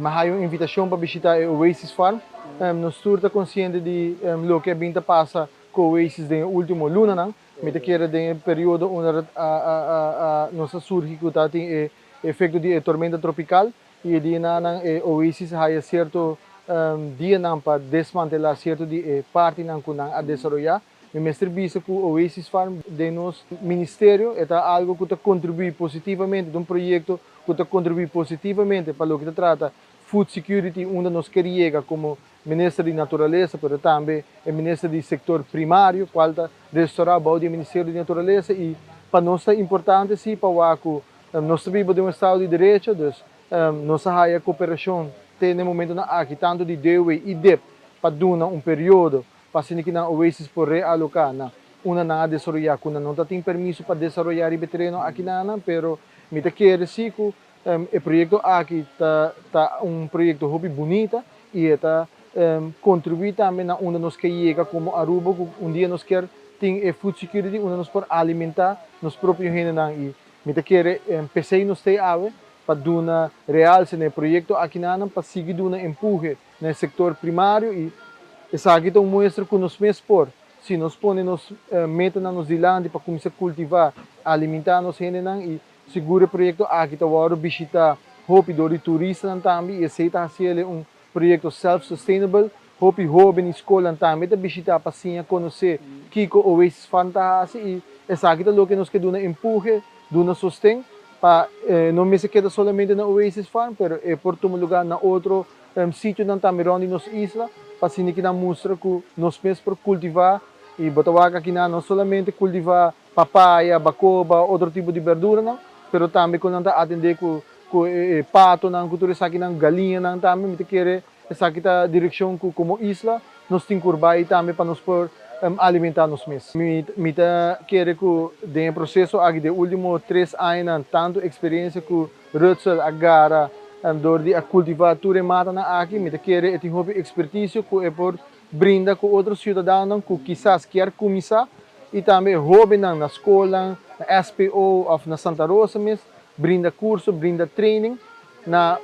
Mas há uma invitação para visitar o Oasis Farm. Nós estamos conscientes de o que a passa com o Oasis no último luna, não? Me que era de período onde nossa surge que tem efeito de tormenta tropical e de o Oasis há certo dia não para desmantelar certo de parte não que não a desenvolver. Me serviço com o Oasis Farm de nosso ministério é algo que contribui positivamente de um projeto que contribui positivamente para o que trata food security, onde nós queremos como Ministro da Natureza, mas também o Ministro do Setor Primário, qual está restaurar o Ministério da Natureza e para nós é importante sim para o nós vivemos de um Estado de Direito, então nossa cooperação tem no momento aqui tanto de DOE e DEP para dar período para que o Oasis por realocar uma na desenvolver quando não tem permisso para desenvolver o terreno aqui mas me quer sim que o projeto aqui está projeto hobby bonito e está contribui também na onde nós queremos como Aruba dia nós quer ter food security onde nós podemos alimentar nos próprios gente e me quer pensei nos ter para dar realce no projeto aqui para seguir dando empurre no setor primário e essa aqui é mostra que nós mesmos por se nós ponemos meta nos dilante para começar a cultivar alimentar nos gente e seguro o projeto aqui está agora visitar rápido de turista também e aceita ser projeto self-sustainable hobby na escola também está visitar para sim conhecer que o Oasis Farm está e essa aqui é o que nós queremos empurre do sustento para não me se queda somente na Oasis Farm mas é por todo lugar na outro sítio também onde nos isla para assim que mostra que nós mesmos por cultivar e botar aqui não somente cultivar papaya, bacoba, outro tipo de verdura não mas também quando atender com pato, cultura aqui galinha também me quer essa aqui a direção como isla nós temos curvar também para nos por alimentar nos mesmos. Me quer que dentro processo aqui de últimos 3 anos tanto experiência com Rutzel agora de cultivar tudo mata aqui me quer ter hobby expertise que é por brinda com outros cidadãos que quizás quer começar e também hobby na escola, na SPO ou na Santa Rosa mesmo, brinda curso, brinda training na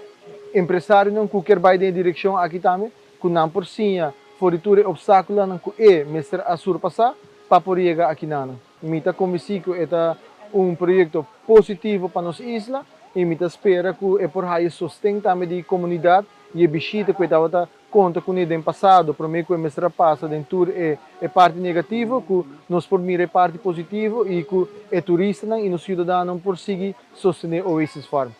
empresário não que quer vai em direção aqui também, que não por cima fornitura obstáculo não que é mestre a surpassar para poder chegar aqui não. Me está convencido que é projeto positivo para nossa isla e me espera que é por aí sustento também de comunidade e a visita que estava conta com ele no passado, para mim que o mestre passa dentro é parte negativa, que nós por mim é parte positiva e que é turista e os cidadãos por seguir sostener o Oasis Farm.